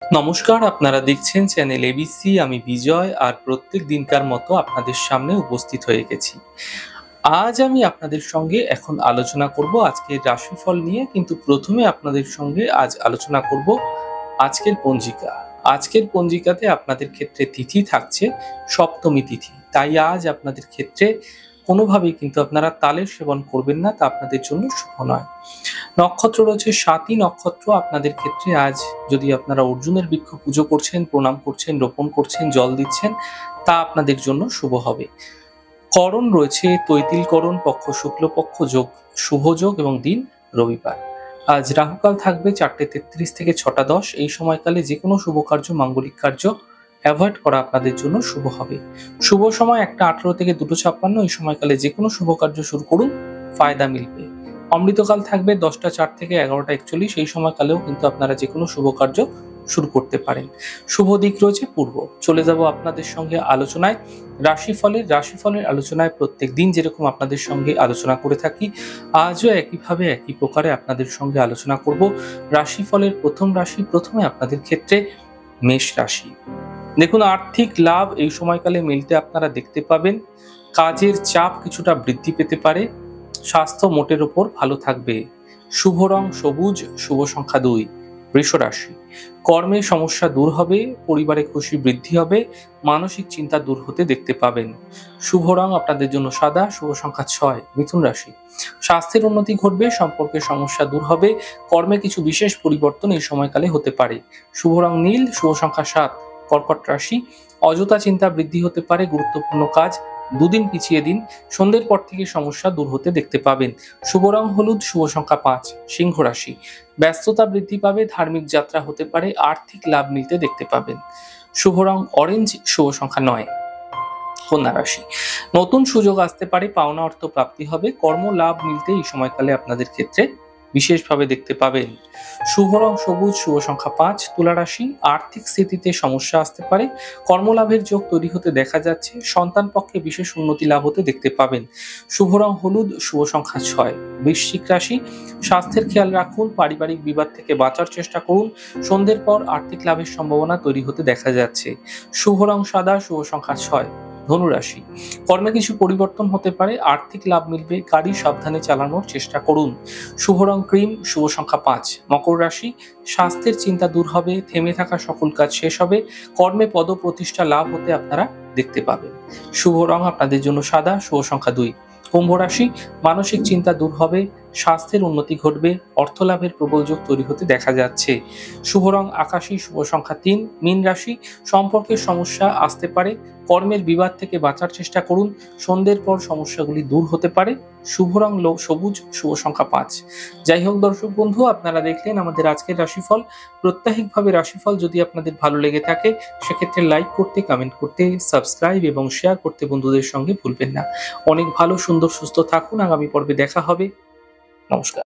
নমস্কার, আপনারা দেখছেন চ্যানেল এবিসি। আমি বিজয় আর প্রত্যেক দিনকার মতো আপনাদের সামনে উপস্থিত হয়ে গেছি। আজ আমি আপনাদের সঙ্গে এখন আলোচনা করব আজকের রাশিফল নিয়ে, কিন্তু প্রথমে আপনাদের সঙ্গে আজ আলোচনা করব আজকের পঞ্জিকা। আজকের পঞ্জিকাতে আপনাদের ক্ষেত্রে তিথি থাকছে সপ্তমী তিথি। তাই আজ আপনাদের ক্ষেত্রে কোনোভাবেই কিন্তু আপনারা তালের সেবন করবেন না, তা আপনাদের জন্য শুভ নয়। নক্ষত্র রয়েছে ৭ই নক্ষত্র। আপনাদের ক্ষেত্রে আজ যদি আপনারা অর্জুনের বৃক্ষ পুজো করছেন, প্রণাম করছেন, রোপণ করছেন, জল দিচ্ছেন, তা আপনাদের জন্য শুভ হবে। করণ রয়েছে তৈতিল করণ, পক্ষ শুক্লপক্ষ, যোগ শুভ যোগ এবং দিন রবিবার। আজ রাহুকাল থাকবে ৪:৩৩ থেকে ৬:১০। এই সময়কালে যে কোনো শুভ কার্য, মাঙ্গলিক কার্য অ্যাভয়েড করা আপনাদের জন্য শুভ হবে। শুভ সময় ১:১৮ থেকে ২:৫৬। এই সময়কালে যে কোনো শুভ কার্য শুরু করুন, ফায়দা মিলবে। অমৃতকাল থাকবে ১০টা ৪ থেকে ১১টা ৪১। এই সময়কালেও কিন্তু আপনারা যে কোনো শুভ কার্য শুরু করতে পারেন। শুভ দিক রয়েছে পূর্ব। চলে যাব আপনাদের সঙ্গে আলোচনায়। রাশিফলের আলোচনায় প্রত্যেক দিন যেরকম আপনাদের সঙ্গে আলোচনা করে থাকি, আজও একইভাবে একই প্রকারে আপনাদের সঙ্গে আলোচনা করব। রাশিফলের প্রথম রাশি, প্রথমে আপনাদের ক্ষেত্রে মেষ রাশি। দেখুন, আর্থিক লাভ এই সময়কালে মিলতে আপনারা দেখতে পাবেন। কাজের চাপ কিছুটা বৃদ্ধি পেতে পারে। স্বাস্থ্য মোটের ওপর ভালো থাকবে। শুভ রং সবুজ, শুভ সংখ্যা ২। বৃষ রাশি। কর্মে সমস্যা দূর হবে, পরিবারে খুশি বৃদ্ধি হবে, মানসিক চিন্তা দূর হতে দেখতে পাবেন। শুভ রং আপনাদের জন্য সাদা, শুভ সংখ্যা ৬। মিথুন রাশি। স্বাস্থ্যের উন্নতি ঘটবে, সম্পর্কের সমস্যা দূর হবে, কর্মে কিছু বিশেষ পরিবর্তন এই সময়কালে হতে পারে। শুভ রং নীল, শুভ সংখ্যা ৭। কর্কট রাশি। অযথা চিন্তা বৃদ্ধি হতে পারে, গুরুত্বপূর্ণ কাজ দুদিন পিছিয়ে দিন, সন্ধ্যের পর থেকে সমস্যা দূর হতে দেখতে পাবেন। শুভ রং হলুদ, শুভ সংখ্যা ৫। সিংহ রাশি। ব্যস্ততা বৃদ্ধি পাবে, ধার্মিক যাত্রা হতে পারে, আর্থিক লাভ মিলতে দেখতে পাবেন। শুভ রং অরেঞ্জ, শুভ সংখ্যা ৯। কন্যা রাশি। নতুন সুযোগ আসতে পারে, পাওনা অর্থ প্রাপ্তি হবে, কর্ম লাভ মিলতে এই সময়কালে আপনাদের ক্ষেত্রে বিশেষভাবে দেখতে পাবেন। শুভ রং সবুজ, শুভ সংখ্যা ৫। তুলা রাশি। আর্থিক স্থিতিতে সমস্যা আসতে পারে, কর্মলাভের যোগ তৈরি হতে দেখা যাচ্ছে, সন্তান পক্ষে বিশেষ উন্নতি লাভ হতে দেখতে পাবেন। শুভ রং হলুদ, শুভ সংখ্যা ৬। বৃশ্চিক রাশি। স্বাস্থ্যের খেয়াল রাখুন, পারিবারিক বিবাদ থেকে বাঁচার চেষ্টা করুন, সন্ধ্যের পর আর্থিক লাভের সম্ভাবনা তৈরি হতে দেখা যাচ্ছে। শুভ রং সাদা, শুভ সংখ্যা ৬। ধনুরাশি। কর্মে কিছু পরিবর্তন হতে পারে, আর্থিক লাভ মিলবে, গাড়ি সাবধানে চালানোর চেষ্টা করুন। শুভ রং ক্রিম, শুভ সংখ্যা ৫। মকর রাশি। স্বাস্থ্যের চিন্তা দূর হবে, থেমে থাকা সকল কাজ শেষ হবে, কর্মে পদ প্রতিষ্ঠা লাভ হতে আপনারা দেখতে পাবেন। শুভ রং আপনাদের জন্য সাদা, শুভ সংখ্যা ২। কুম্ভ রাশি। মানসিক চিন্তা দূর হবে, স্বাস্থ্যের উন্নতি ঘটবে, অর্থ লাভের প্রবল যোগ তৈরি হতে দেখা যাচ্ছে। শুভ রং আকাশী, শুভ সংখ্যা ৩। মীন রাশি। সম্পর্কের সমস্যা আসতে পারে, কর্মের বিবাদ থেকে বাঁচার চেষ্টা করুন, সন্ধ্যের পর সমস্যাগুলি দূর হতে পারে। শুভ রং সবুজ, শুভ সংখ্যা ৫। যাই হোক দর্শক বন্ধু, আপনারা দেখলেন আমাদের আজকের রাশিফল। প্রত্যাহিকভাবে রাশিফল যদি আপনাদের ভালো লেগে থাকে, সেক্ষেত্রে লাইক করতে, কমেন্ট করতে, সাবস্ক্রাইব এবং শেয়ার করতে বন্ধুদের সঙ্গে ভুলবেন না। অনেক ভালো, সুন্দর, সুস্থ থাকুন। আগামী পর্বে দেখা হবে। নমস্কার।